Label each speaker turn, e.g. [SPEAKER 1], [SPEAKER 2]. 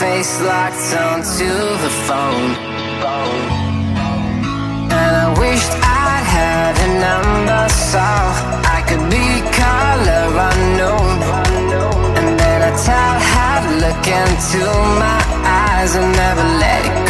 [SPEAKER 1] face locked onto the phone. And I wished I'd had a number so I could be color unknown. And then I tell her to look into my eyes and never let it